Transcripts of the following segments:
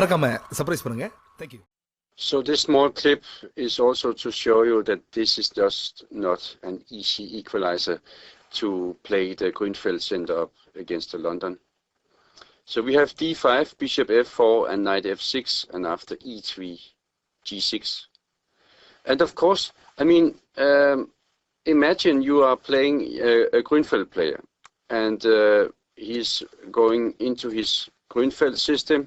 மறக்காம சர்ப்ரைஸ் பண்ணுங்க. Thank you. So this small clip is also to show you that this is just not an easy equalizer to play the Grünfeld center up against the London. So we have d5, bishop f4 and knight f6, and after e3, g6. And of course, I mean, imagine you are playing a Grünfeld player, and he's going into his Grünfeld system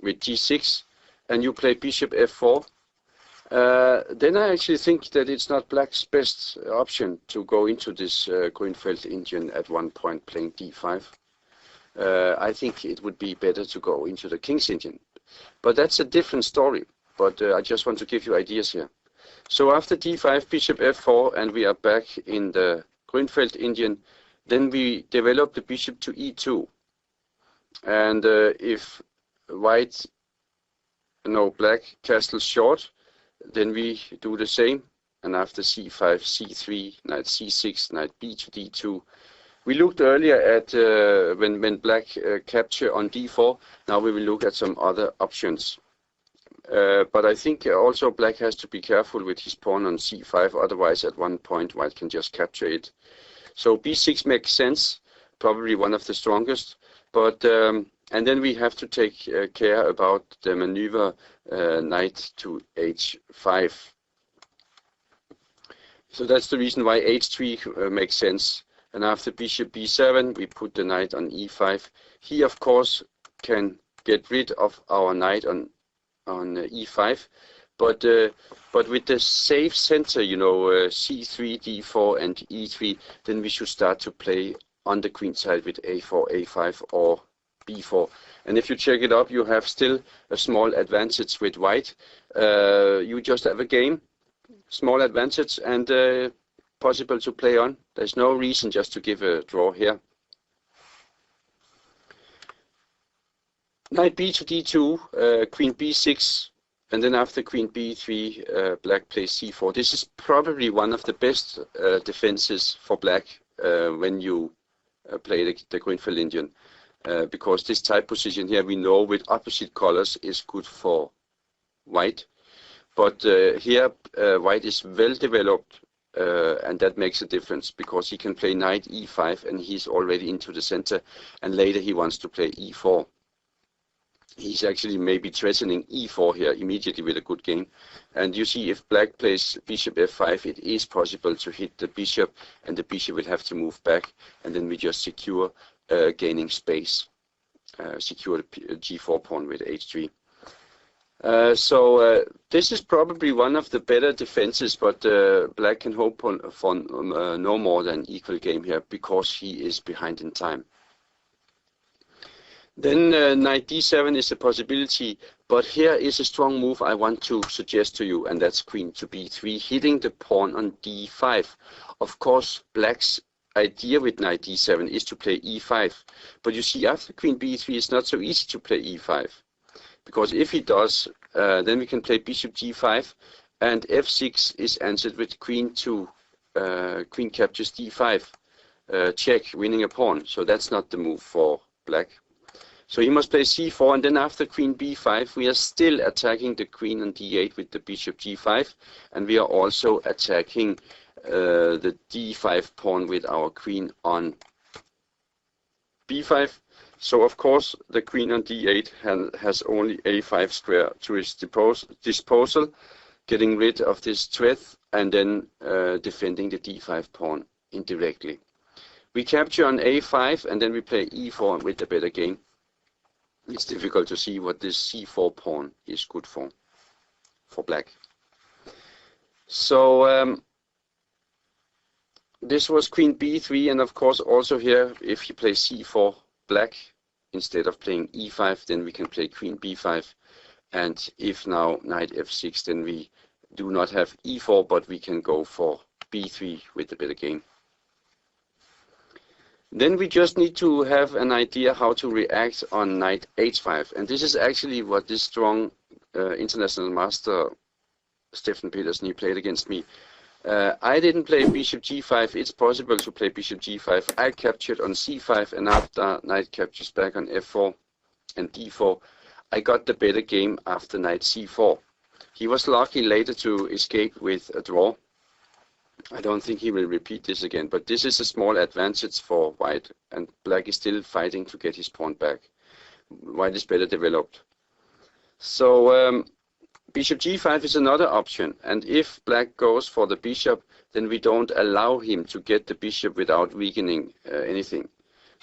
with g6, and you play bishop f4. Then I actually think that it's not black's best option to go into this Grünfeld Indian at one point playing d5. I think it would be better to go into the King's Indian. But that's a different story. But I just want to give you ideas here. So after d5, bishop f4, and we are back in the Grünfeld Indian, then we develop the bishop to e2. And if white, no, black castles short, then we do the same. And after c5, c3, knight c6, knight b to d2. We looked earlier at when black capture on d4. Now we will look at some other options. But I think also black has to be careful with his pawn on c5. Otherwise, at one point, white can just capture it. So b6 makes sense, probably one of the strongest. But and then we have to take care about the maneuver knight to h5. So that's the reason why h3 makes sense. And after bishop b7, we put the knight on e5. He, of course, can get rid of our knight on e5. But with the safe center, you know, c3, d4, and e3, then we should start to play on the queen side with a4, a5, or b4. And if you check it up, you have still a small advantage with white. You just have a game, small advantage, and possible to play on. There's no reason just to give a draw here. Knight b to d2, queen b6, and then after queen b3, black plays c4. This is probably one of the best defenses for black when you play the Grünfeld Indian, because this type position here we know with opposite colors is good for white. But here white is well developed, and that makes a difference because he can play knight e5 and he's already into the center, and later he wants to play e4. He's actually maybe threatening e4 here immediately with a good game. And you see, if black plays bishop f5, it is possible to hit the bishop, and the bishop will have to move back, and then we just secure gaining space, secure the g4 pawn with h3. So this is probably one of the better defenses, but black can hope for no more than equal game here because he is behind in time. Then knight d7 is a possibility, but here is a strong move I want to suggest to you, and that's queen to b3, hitting the pawn on d5. Of course, black's idea with knight d7 is to play e5, but you see, after queen b3, it's not so easy to play e5, because if he does, then we can play bishop g5, and f6 is answered with queen captures d5, check, winning a pawn. So that's not the move for black. So he must play c4, and then after queen b5, we are still attacking the queen on d8 with the bishop g5, and we are also attacking the d5 pawn with our queen on b5. So of course the queen on d8 has only a5 square to its disposal, getting rid of this threat, and then defending the d5 pawn indirectly. We capture on a5, and then we play e4 with a better game. It's difficult to see what this c4 pawn is good for black. So this was queen b3, and of course also here, if you play c4 black instead of playing e5, then we can play queen b5. And if now knight f6, then we do not have e4, but we can go for b3 with a better game. Then we just need to have an idea how to react on knight h5. And this is actually what this strong international master Stefan Petersen, he played against me. I didn't play bishop g5. It's possible to play bishop g5. I captured on c5, and after knight captures back on f4 and d4. I got the better game after knight c4. He was lucky later to escape with a draw. I don't think he will repeat this again, but this is a small advantage for white, and black is still fighting to get his pawn back. White is better developed. So bishop g5 is another option, and if black goes for the bishop, then we don't allow him to get the bishop without weakening anything.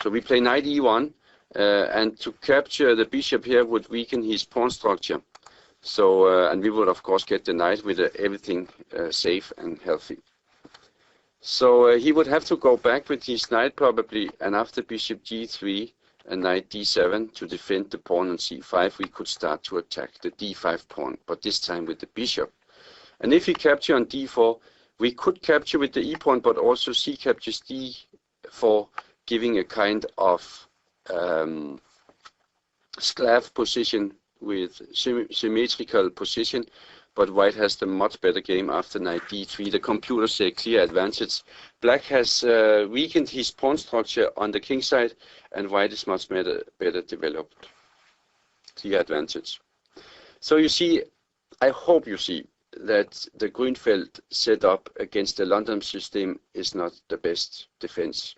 So we play knight e1, and to capture the bishop here would weaken his pawn structure. So and we would of course get the knight with everything safe and healthy. So he would have to go back with his knight probably, and after bishop g3 and knight d7 to defend the pawn on c5, we could start to attack the d5 pawn, but this time with the bishop. And if he capture on d4, we could capture with the e pawn, but also c captures d4, giving a kind of Sclav position with symmetrical position, but white has the much better game after knight d3. The computer say clear advantage. Black has weakened his pawn structure on the king side, and white is much better developed. Clear advantage. So you see, I hope you see that the Grünfeld setup against the London system is not the best defense.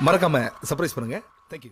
மறக்காம surprise பண்ணுங்க. Thank you.